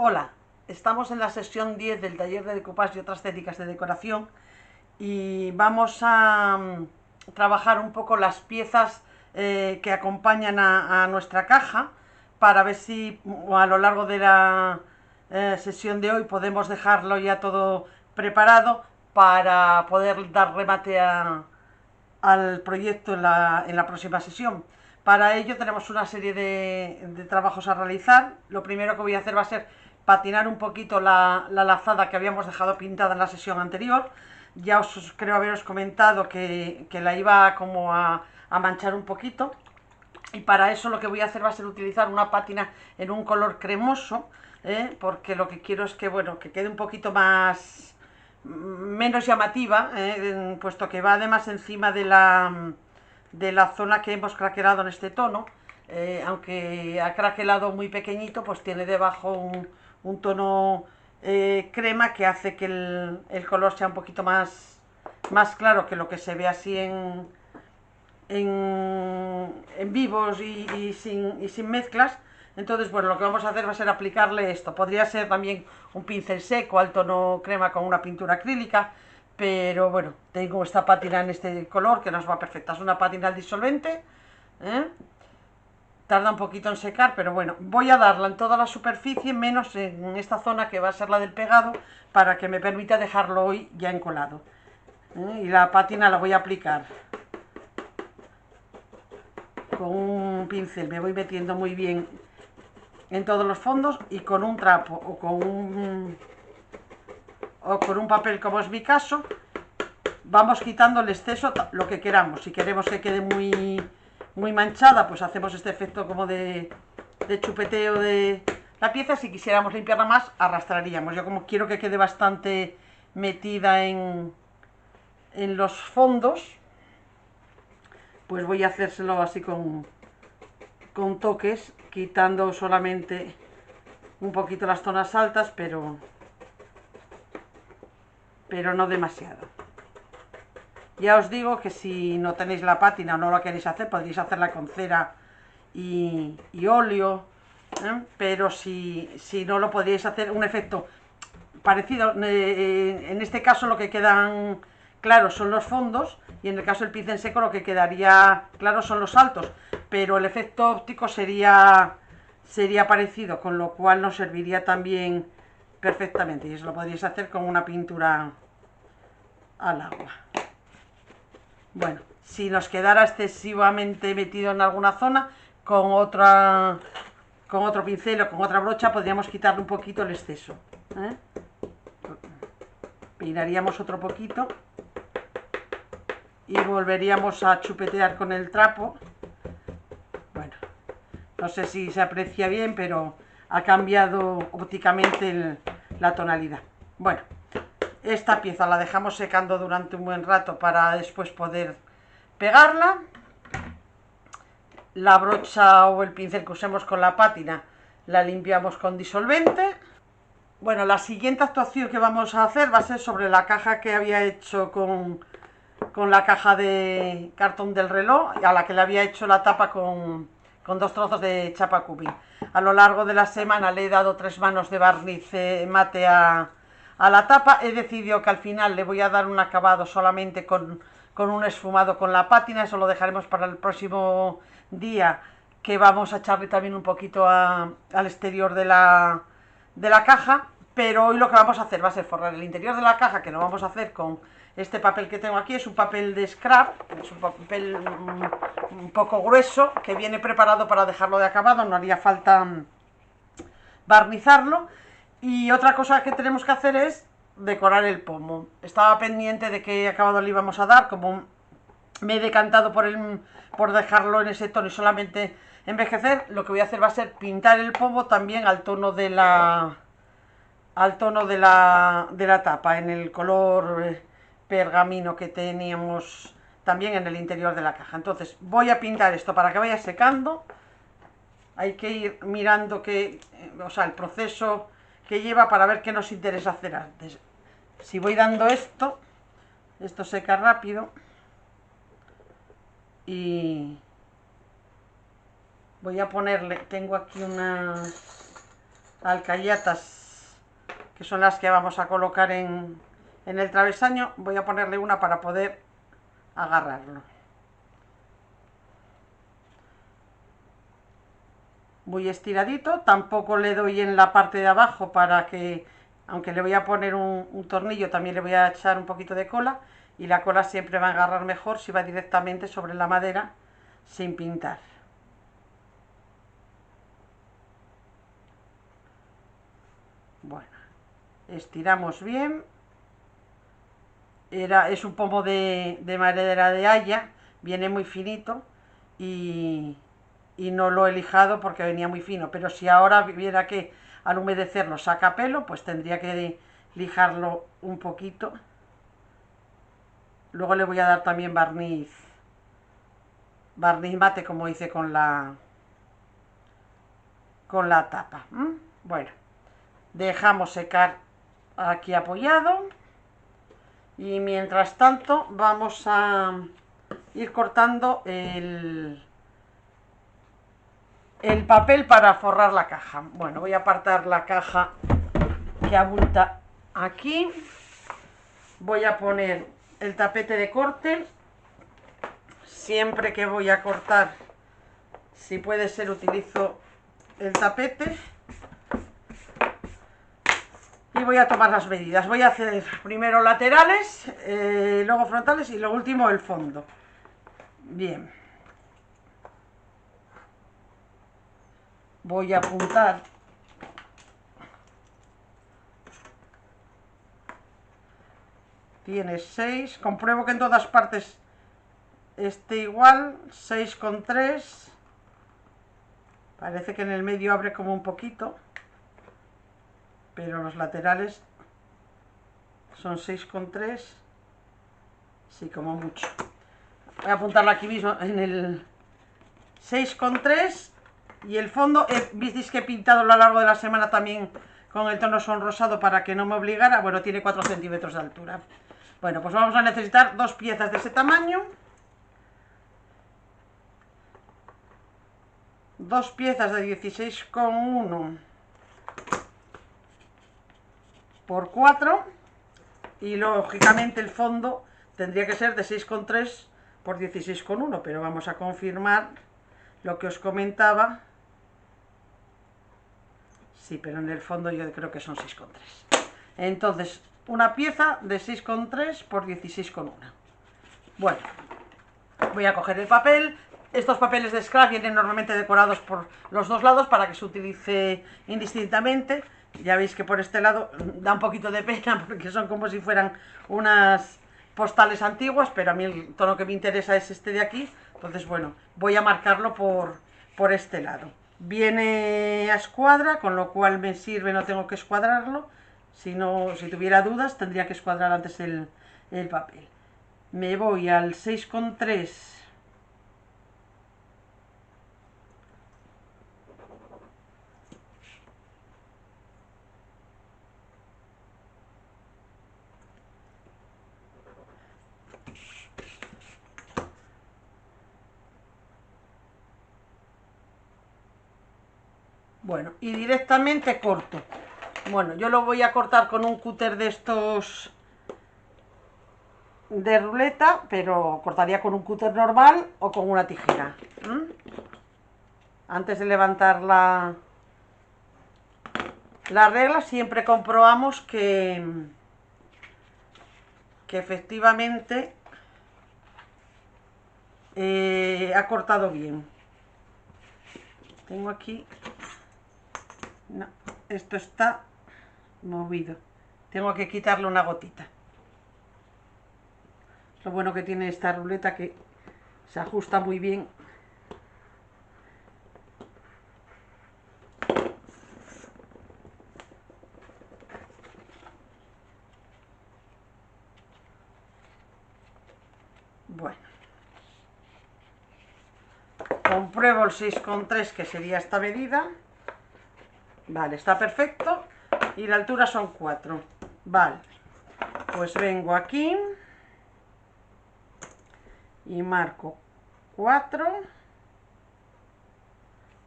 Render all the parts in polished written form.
Hola, estamos en la sesión 10 del taller de decoupage y otras técnicas de decoración y vamos a trabajar un poco las piezas que acompañan a nuestra caja para ver si a lo largo de la sesión de hoy podemos dejarlo ya todo preparado para poder dar remate al proyecto en la próxima sesión. Para ello tenemos una serie de trabajos a realizar. Lo primero que voy a hacer va a ser patinar un poquito la lazada que habíamos dejado pintada en la sesión anterior. Ya os creo haberos comentado que la iba como a manchar un poquito. Y para eso lo que voy a hacer va a ser utilizar una pátina en un color cremoso, porque lo que quiero es que, bueno, que quede un poquito menos llamativa, puesto que va además encima de la zona que hemos craquelado en este tono. Aunque ha craquelado muy pequeñito, pues tiene debajo un tono crema que hace que el color sea un poquito más claro que lo que se ve así en vivos y sin mezclas. Entonces, bueno, lo que vamos a hacer va a ser aplicarle esto. Podría ser también un pincel seco al tono crema con una pintura acrílica, pero bueno, tengo esta pátina en este color que nos va perfecta. Es una pátina al disolvente, tarda un poquito en secar, pero bueno, voy a darla en toda la superficie, menos en esta zona que va a ser la del pegado, para que me permita dejarlo hoy ya encolado. Y la pátina la voy a aplicar con un pincel, me voy metiendo muy bien en todos los fondos, y con un trapo o con un papel, como es mi caso, vamos quitando el exceso, lo que queramos. Si queremos que quede muy manchada, pues hacemos este efecto como de chupeteo de la pieza. Si quisiéramos limpiarla más, arrastraríamos. Yo, como quiero que quede bastante metida en los fondos, pues voy a hacérselo así con toques, quitando solamente un poquito las zonas altas, pero no demasiado. Ya os digo que si no tenéis la pátina o no la queréis hacer, podréis hacerla con cera y óleo, pero si no, lo podríais hacer un efecto parecido. En este caso lo que quedan claros son los fondos, y en el caso del pincel seco lo que quedaría claro son los altos, pero el efecto óptico sería parecido, con lo cual nos serviría también perfectamente, y eso lo podríais hacer con una pintura al agua. Bueno, si nos quedara excesivamente metido en alguna zona, con otro pincel o con otra brocha podríamos quitarle un poquito el exceso, peinaríamos otro poquito y volveríamos a chupetear con el trapo. Bueno, no sé si se aprecia bien, pero ha cambiado ópticamente la tonalidad. Bueno, esta pieza la dejamos secando durante un buen rato para después poder pegarla. La brocha o el pincel que usemos con la pátina la limpiamos con disolvente. Bueno, la siguiente actuación que vamos a hacer va a ser sobre la caja que había hecho con la caja de cartón del reloj, a la que le había hecho la tapa con 2 trozos de chapa cubí. A lo largo de la semana le he dado 3 manos de barniz mate a la tapa. He decidido que al final le voy a dar un acabado solamente con un esfumado con la pátina. Eso lo dejaremos para el próximo día, que vamos a echarle también un poquito al exterior de la caja. Pero hoy lo que vamos a hacer va a ser forrar el interior de la caja, que lo vamos a hacer con este papel que tengo aquí. Es un papel de scrap, es un papel un poco grueso, que viene preparado para dejarlo de acabado, no haría falta barnizarlo. Y otra cosa que tenemos que hacer es decorar el pomo. Estaba pendiente de qué acabado le íbamos a dar. Como me he decantado por dejarlo en ese tono y solamente envejecer, lo que voy a hacer va a ser pintar el pomo también al tono de la tapa, en el color pergamino que teníamos también en el interior de la caja. Entonces voy a pintar esto para que vaya secando. Hay que ir mirando el proceso que lleva para ver qué nos interesa hacer antes. Si voy dando esto seca rápido, y voy a ponerle, tengo aquí unas alcayatas que son las que vamos a colocar en el travesaño. Voy a ponerle una para poder agarrarlo. Muy estiradito, tampoco le doy en la parte de abajo para que, aunque le voy a poner un tornillo, también le voy a echar un poquito de cola, y la cola siempre va a agarrar mejor si va directamente sobre la madera sin pintar. Bueno, estiramos bien. Es un pomo de madera de haya, viene muy finito y no lo he lijado porque venía muy fino, pero si ahora viera que al humedecerlo saca pelo, pues tendría que lijarlo un poquito. Luego le voy a dar también barniz mate, como hice con la tapa. Bueno, dejamos secar aquí apoyado, y mientras tanto vamos a ir cortando el papel para forrar la caja. Bueno, voy a apartar la caja que abulta aquí. Voy a poner el tapete de corte. Siempre que voy a cortar, si puede ser, utilizo el tapete. Y voy a tomar las medidas. Voy a hacer primero laterales, luego frontales y lo último el fondo. Bien. Voy a apuntar tiene 6, compruebo que en todas partes esté igual, 6,3, parece que en el medio abre como un poquito, pero los laterales son 6,3, sí, como mucho. Voy a apuntarlo aquí mismo en el 6,3. Y el fondo, visteis que he pintado a lo largo de la semana también con el tono sonrosado para que no me obligara. Bueno, tiene 4 centímetros de altura. Bueno, pues vamos a necesitar 2 piezas de ese tamaño. 2 piezas de 16,1 por 4. Y lógicamente el fondo tendría que ser de 6,3 por 16,1. Pero vamos a confirmar lo que os comentaba. Sí, pero en el fondo yo creo que son 6,3. Entonces, una pieza de 6,3 por 16,1. Bueno, voy a coger el papel. Estos papeles de scrap vienen normalmente decorados por los dos lados para que se utilice indistintamente. Ya veis que por este lado da un poquito de pena porque son como si fueran unas postales antiguas, pero a mí el tono que me interesa es este de aquí. Entonces, bueno, voy a marcarlo por este lado. Viene a escuadra, con lo cual me sirve, no tengo que escuadrarlo. Si tuviera dudas, tendría que escuadrar antes el papel. Me voy al 6,3. Bueno, y directamente corto. Bueno, yo lo voy a cortar con un cúter de estos de ruleta, pero cortaría con un cúter normal o con una tijera. Antes de levantar la regla, siempre comprobamos que efectivamente ha cortado bien. Tengo aquí... No, esto está movido. Tengo que quitarle una gotita. Lo bueno que tiene esta ruleta, que se ajusta muy bien. Bueno, compruebo el 6,3, que sería esta medida. Vale, está perfecto. Y la altura son 4. Vale, pues vengo aquí y marco 4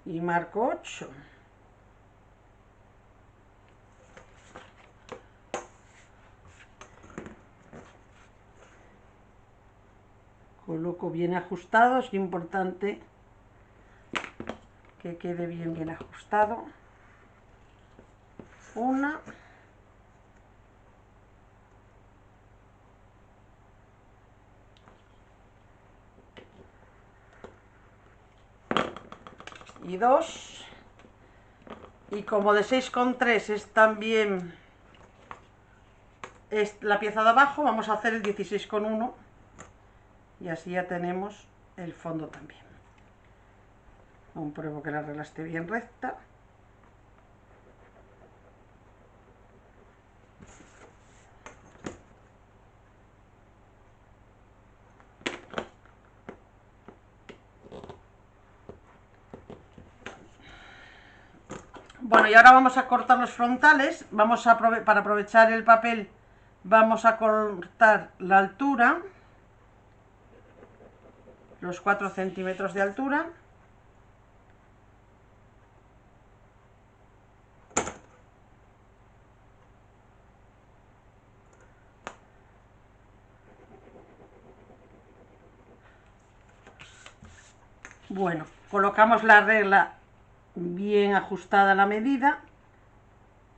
y marco 8. coloco bien ajustado, es importante que quede bien ajustado. Una. Y dos. Y como de 6,3 es también es la pieza de abajo, vamos a hacer el 16,1 y así ya tenemos el fondo también. Compruebo que la regla esté bien recta. Bueno, y ahora vamos a cortar los frontales. Para aprovechar el papel, vamos a cortar la altura, los 4 centímetros de altura. Bueno, colocamos la regla bien ajustada a la medida.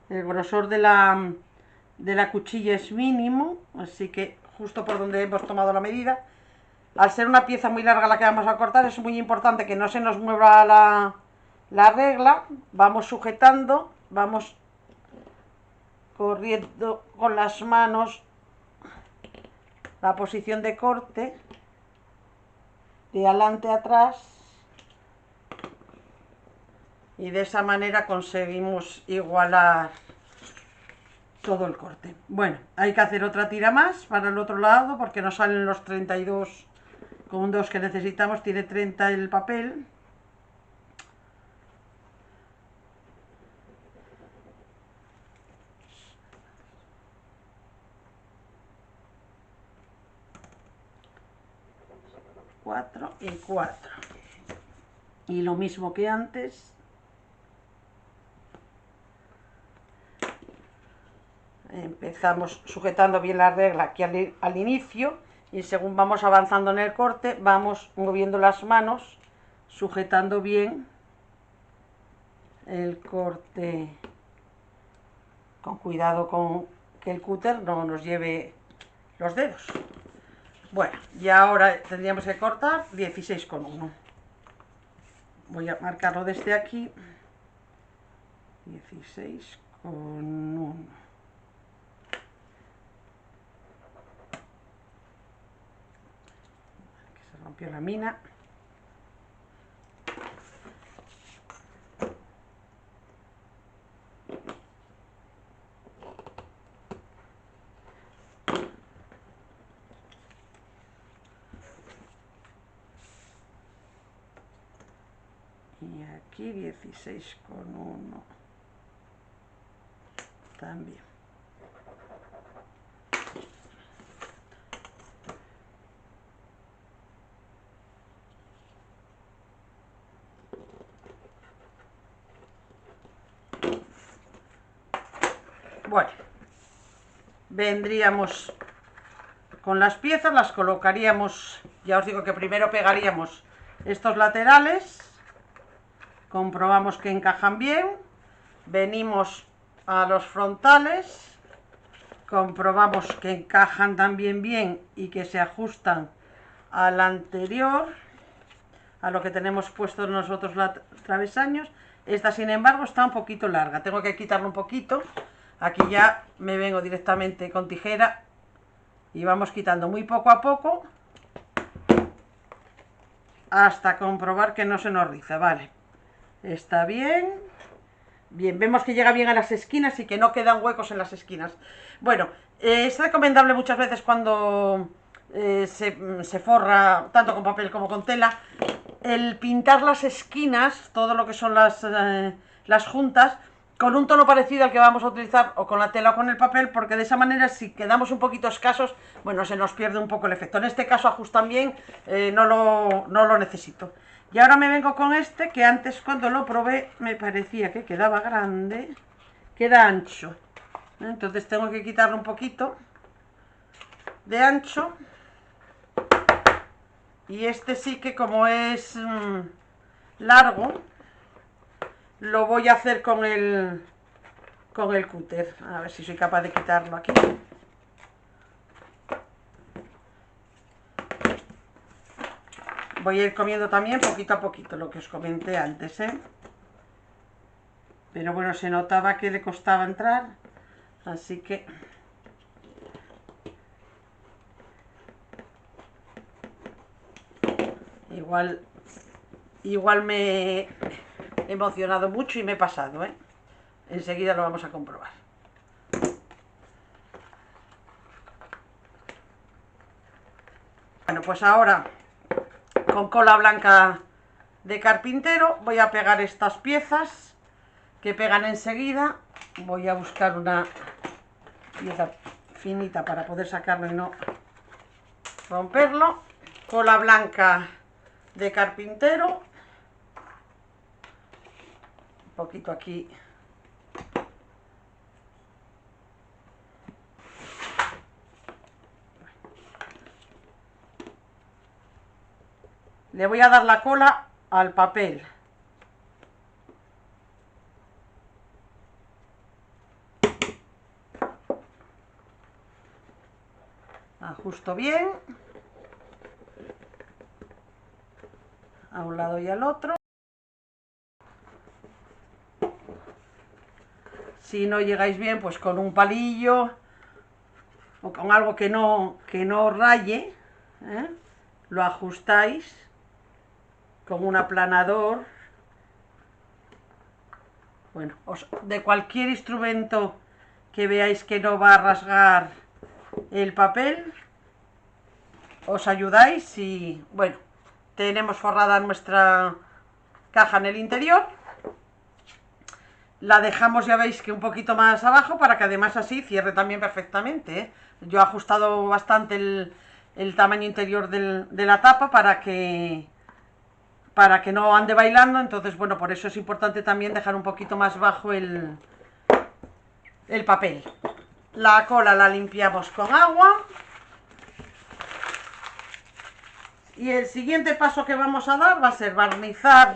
El grosor de la cuchilla es mínimo, así que justo por donde hemos tomado la medida. Al ser una pieza muy larga la que vamos a cortar, es muy importante que no se nos mueva la regla. Vamos sujetando, vamos corriendo con las manos la posición de corte, de adelante a atrás, y de esa manera conseguimos igualar todo el corte. Bueno, hay que hacer otra tira más para el otro lado porque no salen los 32,2 que necesitamos, tiene 30 el papel. Cuatro y 4. Y lo mismo que antes. Empezamos sujetando bien la regla aquí al inicio y según vamos avanzando en el corte vamos moviendo las manos sujetando bien el corte, con cuidado con que el cúter no nos lleve los dedos. Bueno, y ahora tendríamos que cortar 16,1. Voy a marcarlo desde aquí. 16,1. Rompió la mina. Y aquí 16,1 también. Bueno, vendríamos con las piezas, las colocaríamos, ya os digo que primero pegaríamos estos laterales, comprobamos que encajan bien, venimos a los frontales, comprobamos que encajan también bien y que se ajustan al anterior, a lo que tenemos puesto nosotros los travesaños. Esta, sin embargo, está un poquito larga, tengo que quitarlo un poquito. Aquí ya me vengo directamente con tijera y vamos quitando muy poco a poco hasta comprobar que no se nos riza. Vale, está bien. Bien, vemos que llega bien a las esquinas y que no quedan huecos en las esquinas. Bueno, es recomendable muchas veces cuando se forra tanto con papel como con tela, el pintar las esquinas, todo lo que son las juntas, con un tono parecido al que vamos a utilizar o con la tela o con el papel, porque de esa manera si quedamos un poquito escasos, bueno, se nos pierde un poco el efecto. En este caso ajustan bien, no lo necesito. Y ahora me vengo con este, que antes cuando lo probé me parecía que quedaba grande, queda ancho. Entonces tengo que quitarle un poquito de ancho Y este sí que, como es largo, lo voy a hacer con el cúter. A ver si soy capaz de quitarlo aquí. Voy a ir comiendo también poquito a poquito, lo que os comenté antes, ¿eh? Pero bueno, se notaba que le costaba entrar, así que... Igual me he emocionado mucho y me he pasado, ¿eh? Enseguida lo vamos a comprobar. Bueno, pues ahora con cola blanca de carpintero voy a pegar estas piezas que pegan enseguida. Voy a buscar una pieza finita para poder sacarlo y no romperlo. Cola blanca de carpintero, un poquito aquí. Le voy a dar la cola al papel. Ajusto bien. A un lado y al otro. Si no llegáis bien, pues con un palillo o con algo que no raye, ¿eh? Lo ajustáis con un aplanador. Bueno, de cualquier instrumento que veáis que no va a rasgar el papel, os ayudáis y bueno, tenemos forrada nuestra caja en el interior. La dejamos, ya veis, que un poquito más abajo para que además así cierre también perfectamente, ¿eh? Yo he ajustado bastante el tamaño interior de la tapa para que no ande bailando. Entonces, bueno, por eso es importante también dejar un poquito más bajo el papel. La cola la limpiamos con agua. Y el siguiente paso que vamos a dar va a ser barnizar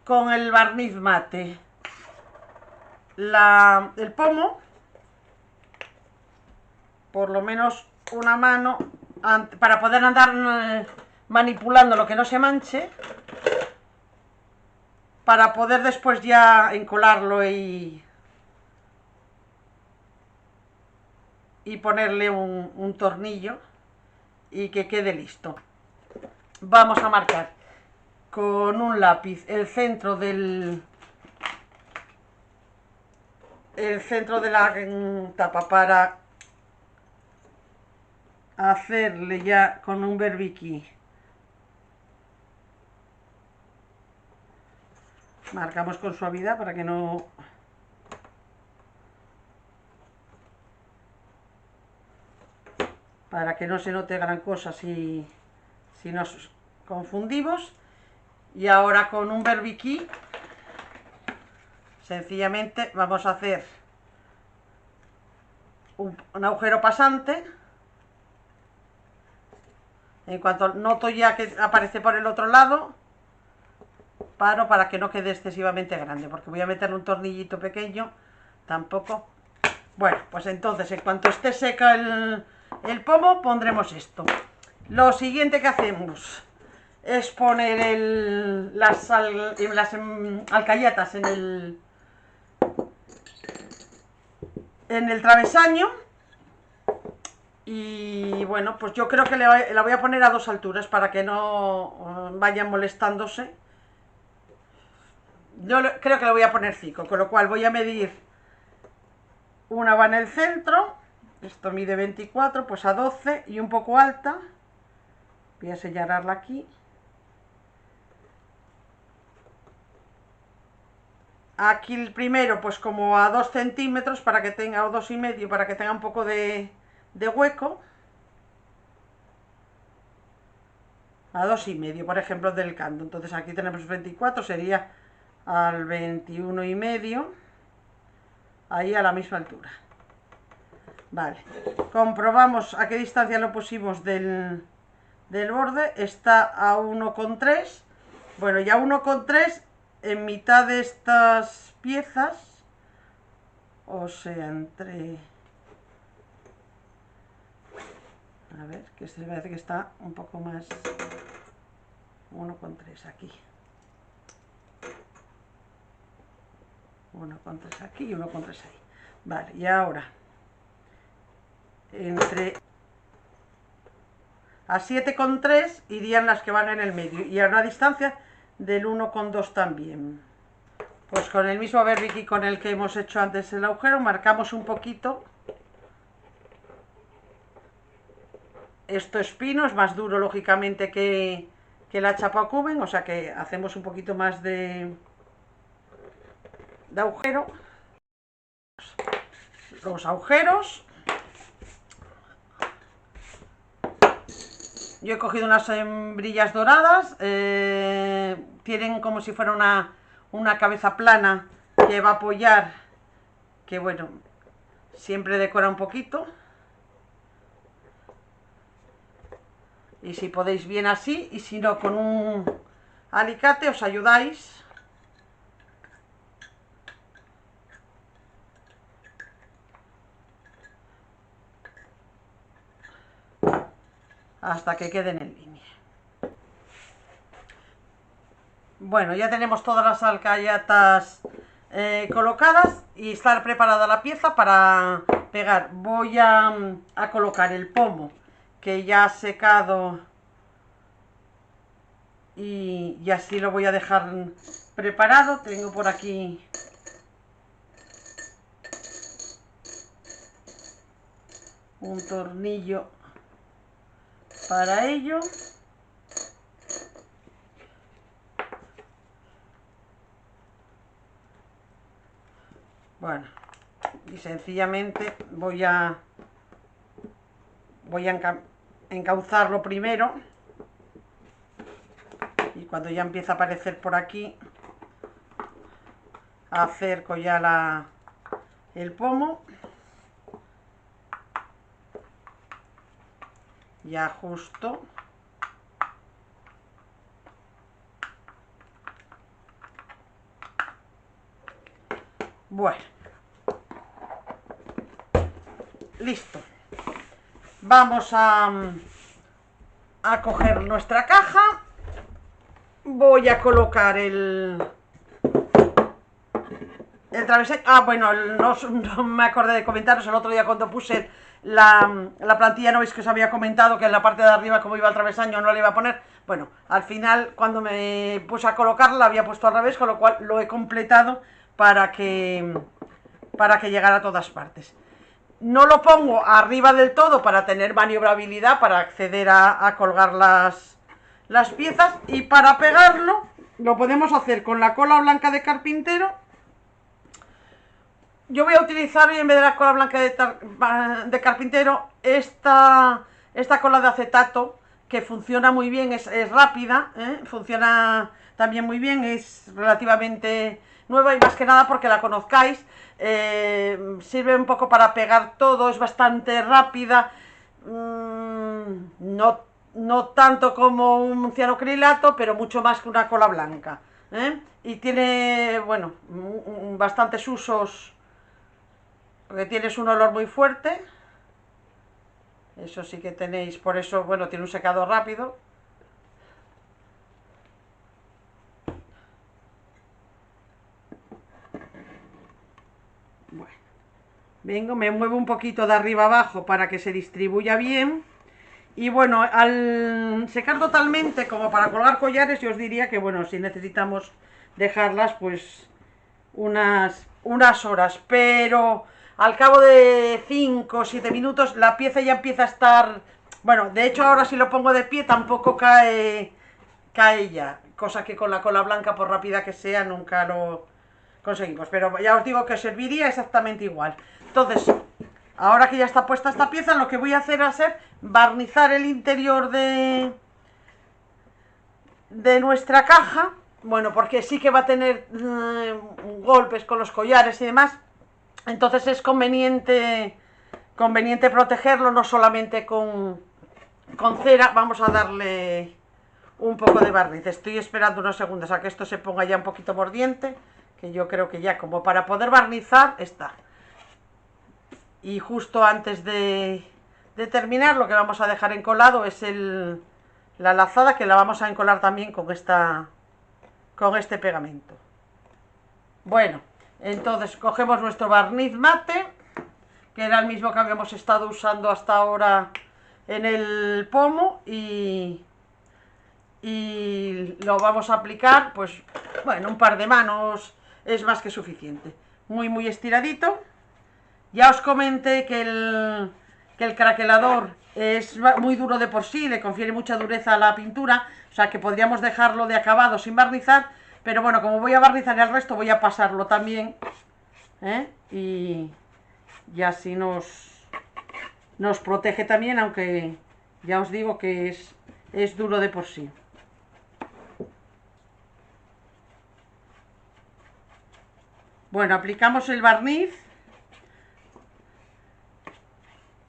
con el barniz mate el pomo, por lo menos una mano, para poder andar manipulando lo que no se manche, para poder después ya encolarlo y ponerle un tornillo y que quede listo. Vamos a marcar con un lápiz el centro de la tapa para hacerle ya con un berbiquí. Marcamos con suavidad para que no se note gran cosa si nos confundimos. Y ahora con un berbiquí sencillamente vamos a hacer un agujero pasante. En cuanto noto ya que aparece por el otro lado, paro para que no quede excesivamente grande, porque voy a meterle un tornillito pequeño. Tampoco. Bueno, pues entonces en cuanto esté seca el pomo, pondremos esto. Lo siguiente que hacemos es poner las alcayatas en el travesaño. Y bueno, pues yo creo que la voy a poner a 2 alturas para que no vayan molestándose. Yo creo que le voy a poner 5, con lo cual voy a medir. Una va en el centro, esto mide 24, pues a 12 y un poco alta. Voy a señalarla aquí. Aquí el primero, pues como a 2 centímetros para que tenga, o 2,5, para que tenga un poco de hueco. A 2,5, por ejemplo, del canto. Entonces aquí tenemos 24, sería al 21,5, ahí a la misma altura. Vale, comprobamos a qué distancia lo pusimos del borde. Está a 1,3. Bueno, ya 1,3 en mitad de estas piezas, o sea, entre... A ver, que se parece que está un poco más... 1,3 aquí. 1,3 aquí y 1,3 ahí. Vale, y ahora entre a 7,3 irían las que van en el medio y a una distancia del 1,2 también. Pues con el mismo berbiquí con el que hemos hecho antes el agujero, marcamos un poquito. Esto es pino, es más duro lógicamente que la chapa cuben, o sea que hacemos un poquito más de agujero. Los agujeros. Yo he cogido unas hembrillas doradas, tienen como si fuera una cabeza plana que va a apoyar, que bueno, siempre decora un poquito. Y si podéis bien así, y si no con un alicate os ayudáis. Hasta que queden en línea. Bueno, ya tenemos todas las alcayatas colocadas y está preparada la pieza para pegar. Voy a colocar el pomo que ya ha secado y así lo voy a dejar preparado. Tengo por aquí un tornillo para ello. Bueno, y sencillamente voy a encauzarlo primero, y cuando ya empieza a aparecer por aquí acerco ya el pomo y ajusto. Bueno, listo. Vamos a coger nuestra caja. Voy a colocar el travesaño. Ah, bueno, no me acordé de comentaros el otro día cuando puse la plantilla. ¿No veis que os había comentado que en la parte de arriba, como iba el travesaño, no le iba a poner? Bueno, al final cuando me puse a colocarla la había puesto al revés, con lo cual lo he completado para que llegara a todas partes. No lo pongo arriba del todo para tener maniobrabilidad, para acceder a colgar las piezas, y para pegarlo lo podemos hacer con la cola blanca de carpintero. Yo voy a utilizar hoy, en vez de la cola blanca de carpintero, esta cola de acetato, que funciona muy bien, es rápida, funciona también muy bien, es relativamente nueva y más que nada porque la conozcáis. Sirve un poco para pegar todo, es bastante rápida, no tanto como un cianocrilato, pero mucho más que una cola blanca, y tiene, bueno, bastantes usos, porque tienes un olor muy fuerte, eso sí que tenéis, por eso, bueno, tiene un secado rápido. Bueno, vengo, me muevo un poquito de arriba abajo para que se distribuya bien. Y bueno, al secar totalmente, como para colgar collares, yo os diría que, bueno, si necesitamos dejarlas pues unas horas, pero al cabo de 5 o 7 minutos la pieza ya empieza a estar... Bueno, de hecho ahora si lo pongo de pie tampoco cae ya, cosa que con la cola blanca, por rápida que sea, nunca lo conseguimos, pero ya os digo que serviría exactamente igual. Entonces, ahora que ya está puesta esta pieza, lo que voy a hacer va a ser barnizar el interior de nuestra caja. Bueno, porque sí que va a tener golpes con los collares y demás. Entonces es conveniente conveniente protegerlo, no solamente con cera. Vamos a darle un poco de barniz. Estoy esperando unos segundos a que esto se ponga ya un poquito mordiente, que yo creo que ya como para poder barnizar está. Y justo antes de terminar, lo que vamos a dejar encolado es la lazada, que la vamos a encolar también con este pegamento. Bueno, entonces cogemos nuestro barniz mate, que era el mismo que habíamos estado usando hasta ahora en el pomo, y lo vamos a aplicar, pues bueno, un par de manos es más que suficiente. Muy estiradito. Ya os comenté que el craquelador es muy duro de por sí, le confiere mucha dureza a la pintura, o sea que podríamos dejarlo de acabado sin barnizar, pero bueno, como voy a barnizar el resto, voy a pasarlo también, y así nos protege también, aunque ya os digo que es duro de por sí. Bueno, aplicamos el barniz.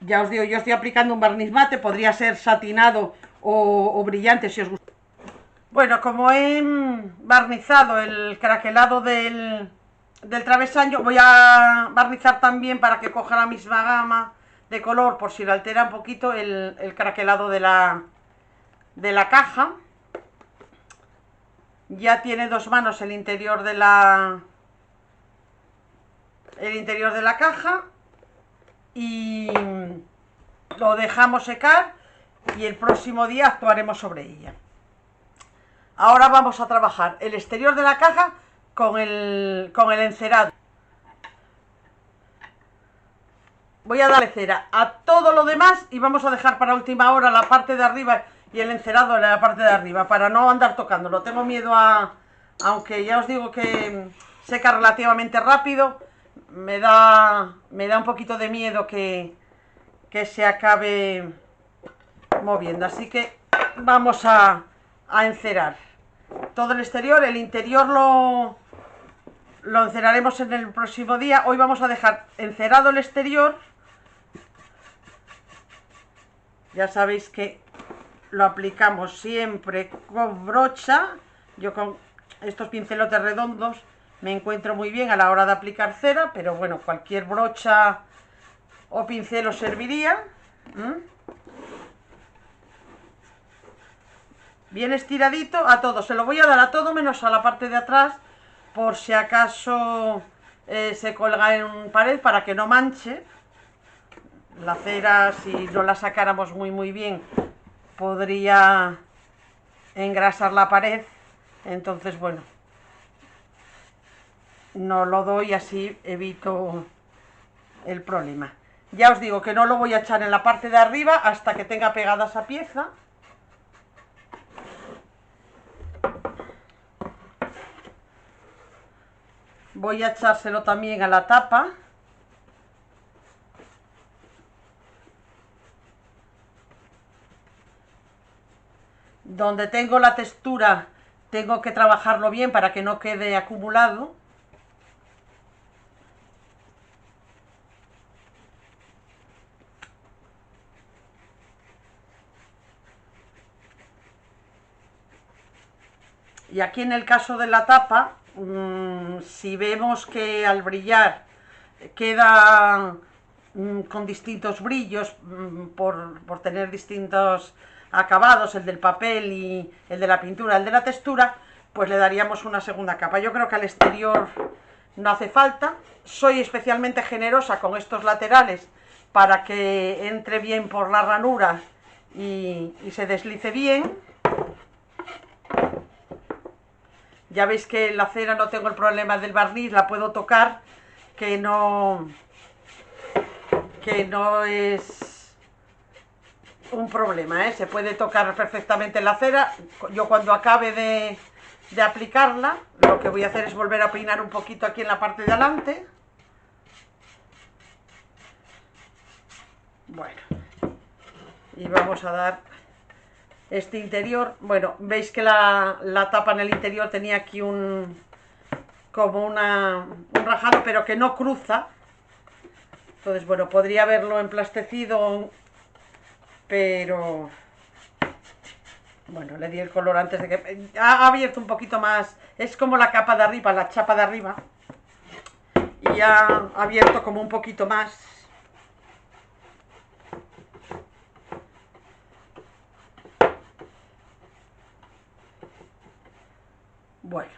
Ya os digo, yo estoy aplicando un barniz mate, podría ser satinado o brillante si os gusta. Bueno, como he barnizado el craquelado del travesaño, voy a barnizar también para que coja la misma gama de color, por si lo altera un poquito, el craquelado de la caja. Ya tiene dos manos el interior de la caja, y lo dejamos secar y el próximo día actuaremos sobre ella. Ahora vamos a trabajar el exterior de la caja con el encerado. Voy a darle cera a todo lo demás y vamos a dejar para última hora la parte de arriba y el encerado en la parte de arriba, para no andar tocándolo. Tengo miedo aunque ya os digo que seca relativamente rápido, me da un poquito de miedo que se acabe moviendo, así que vamos a encerar todo el exterior. El interior lo enceraremos en el próximo día. Hoy vamos a dejar encerado el exterior. Ya sabéis que lo aplicamos siempre con brocha. Yo con estos pincelotes redondos me encuentro muy bien a la hora de aplicar cera, pero bueno, cualquier brocha o pincel os serviría. Bien estiradito a todo. Se lo voy a dar a todo menos a la parte de atrás, por si acaso se colga en pared, para que no manche. La cera, si no la sacáramos muy bien, podría engrasar la pared. Entonces, bueno, no lo doy, así evito el problema. Ya os digo que no lo voy a echar en la parte de arriba hasta que tenga pegada esa pieza. Voy a echárselo también a la tapa. Donde tengo la textura tengo que trabajarlo bien para que no quede acumulado. Y aquí en el caso de la tapa, si vemos que al brillar queda con distintos brillos, por tener distintos acabados, el del papel y el de la pintura, el de la textura, pues le daríamos una segunda capa. Yo creo que al exterior no hace falta. Soy especialmente generosa con estos laterales para que entre bien por la ranura y se deslice bien. Ya veis que la cera no tengo el problema del barniz, la puedo tocar, que no es un problema, se puede tocar perfectamente la cera. Yo cuando acabe de aplicarla, lo que voy a hacer es volver a peinar un poquito aquí en la parte de adelante. Bueno, y vamos a dar este interior. Bueno, veis que la tapa en el interior tenía aquí como un rajado, pero que no cruza. Entonces, bueno, podría haberlo emplastecido, pero bueno, le di el color antes de que... Ha abierto un poquito más, es como la capa de arriba, la chapa de arriba, y ha abierto como un poquito más. Bueno,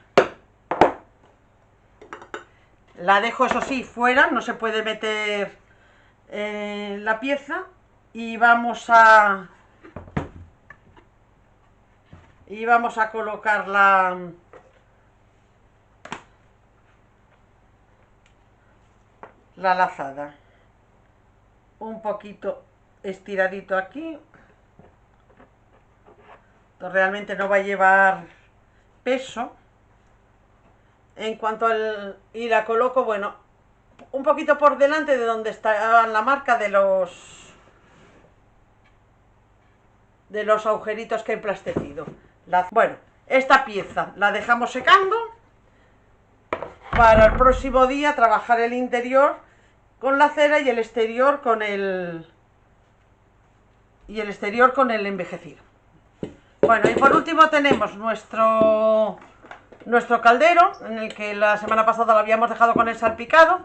la dejo, eso sí, fuera, no se puede meter la pieza, y vamos a colocar la lazada un poquito estiradito aquí. Entonces realmente no va a llevar peso. En cuanto al... y la coloco, bueno, un poquito por delante de donde está la marca de los agujeritos que he emplastecido. Bueno, esta pieza la dejamos secando para el próximo día trabajar el interior con la cera y el exterior con el envejecido. Bueno, y por último tenemos nuestro caldero, en el que la semana pasada lo habíamos dejado con el salpicado.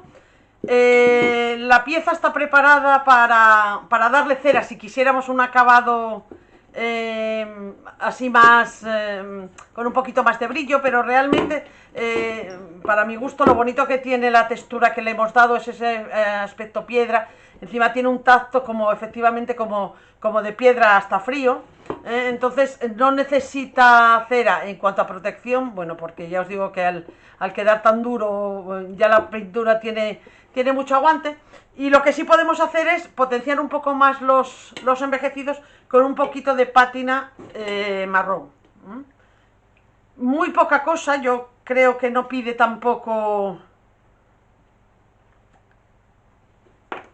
La pieza está preparada para darle cera si quisiéramos un acabado así más, con un poquito más de brillo, pero realmente para mi gusto lo bonito que tiene la textura que le hemos dado es ese aspecto piedra. Encima tiene un tacto como efectivamente como de piedra hasta frío. Entonces no necesita cera en cuanto a protección, bueno, porque ya os digo que al quedar tan duro ya la pintura tiene mucho aguante. Y lo que sí podemos hacer es potenciar un poco más los envejecidos con un poquito de pátina marrón. Muy poca cosa, yo creo que no pide tampoco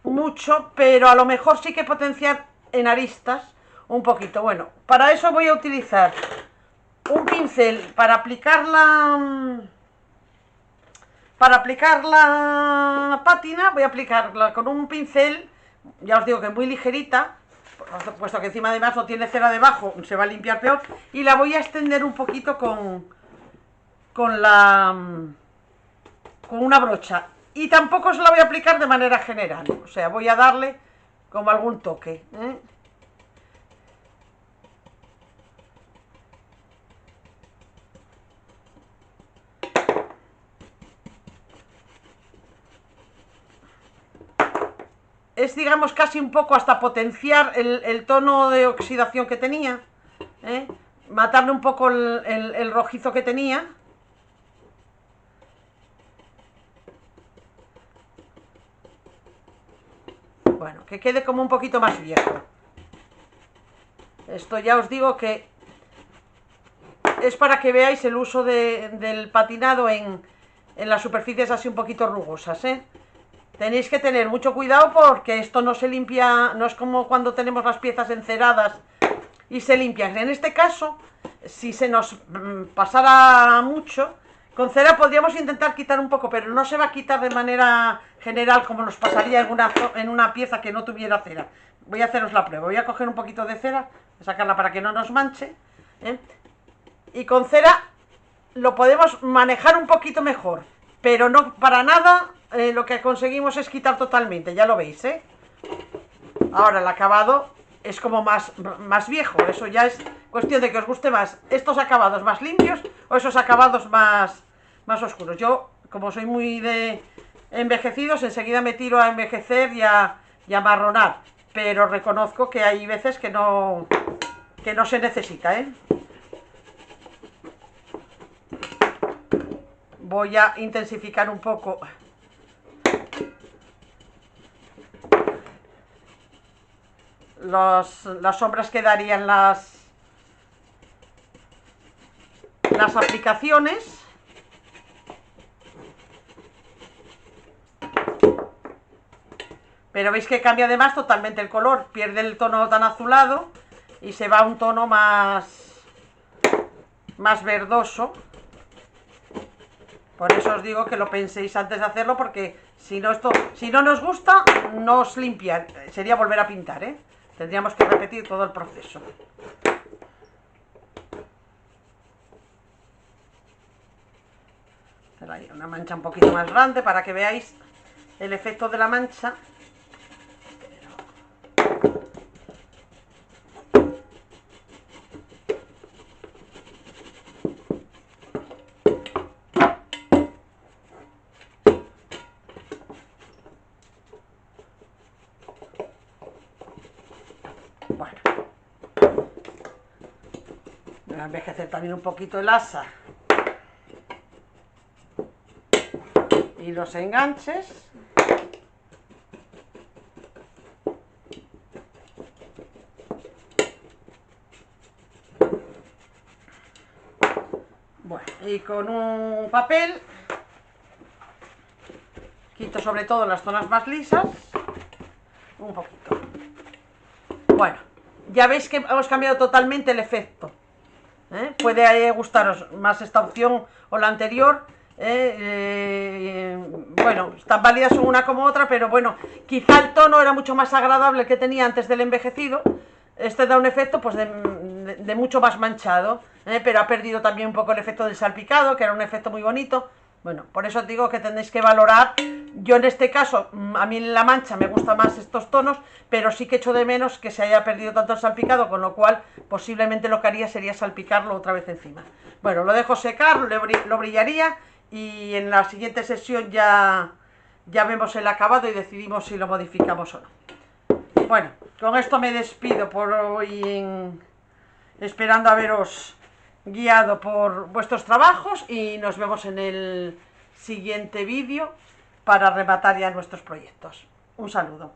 mucho, pero a lo mejor sí que potenciar en aristas un poquito. Bueno, para eso voy a utilizar un pincel para aplicar la pátina. Voy a aplicarla con un pincel, ya os digo que muy ligerita, puesto que encima además no tiene cera debajo, se va a limpiar peor, y la voy a extender un poquito con una brocha, y tampoco os la voy a aplicar de manera general, o sea, voy a darle como algún toque, Es, digamos, casi un poco hasta potenciar el tono de oxidación que tenía, matarle un poco el rojizo que tenía. Bueno, que quede como un poquito más viejo. Esto ya os digo que es para que veáis el uso del patinado en las superficies así un poquito rugosas, Tenéis que tener mucho cuidado porque esto no se limpia, no es como cuando tenemos las piezas enceradas y se limpian. En este caso, si se nos pasara mucho, con cera podríamos intentar quitar un poco, pero no se va a quitar de manera general como nos pasaría en una pieza que no tuviera cera. Voy a haceros la prueba, voy a coger un poquito de cera, voy a sacarla para que no nos manche, y con cera lo podemos manejar un poquito mejor, pero no para nada. Lo que conseguimos es quitar totalmente, ya lo veis, Ahora el acabado es como más viejo, eso ya es cuestión de que os guste más estos acabados más limpios o esos acabados más oscuros. Yo, como soy muy de envejecidos, enseguida me tiro a envejecer y a amarronar, pero reconozco que hay veces que no se necesita, Voy a intensificar un poco las sombras que darían las aplicaciones. Pero veis que cambia además totalmente el color, pierde el tono tan azulado y se va a un tono más verdoso. Por eso os digo que lo penséis antes de hacerlo, porque si no nos gusta, no os limpia, sería volver a pintar, ¿eh? Tendríamos que repetir todo el proceso. Una mancha un poquito más grande para que veáis el efecto de la mancha. Bueno, voy a envejecer también un poquito el asa y los enganches. Bueno, y con un papel quito sobre todo las zonas más lisas, un poquito. Bueno, ya veis que hemos cambiado totalmente el efecto, ¿eh? Puede gustaros más esta opción o la anterior. Bueno, están válidas una como otra, pero bueno, quizá el tono era mucho más agradable que tenía antes del envejecido. Este da un efecto pues de mucho más manchado, pero ha perdido también un poco el efecto del salpicado, que era un efecto muy bonito. Bueno, por eso os digo que tenéis que valorar. Yo en este caso, a mí en la mancha me gustan más estos tonos, pero sí que echo de menos que se haya perdido tanto el salpicado, con lo cual posiblemente lo que haría sería salpicarlo otra vez encima. Bueno, lo dejo secar, lo brillaría, y en la siguiente sesión ya vemos el acabado y decidimos si lo modificamos o no. Bueno, con esto me despido por hoy, esperando haberos guiado por vuestros trabajos, y nos vemos en el siguiente vídeo para rematar ya nuestros proyectos. Un saludo.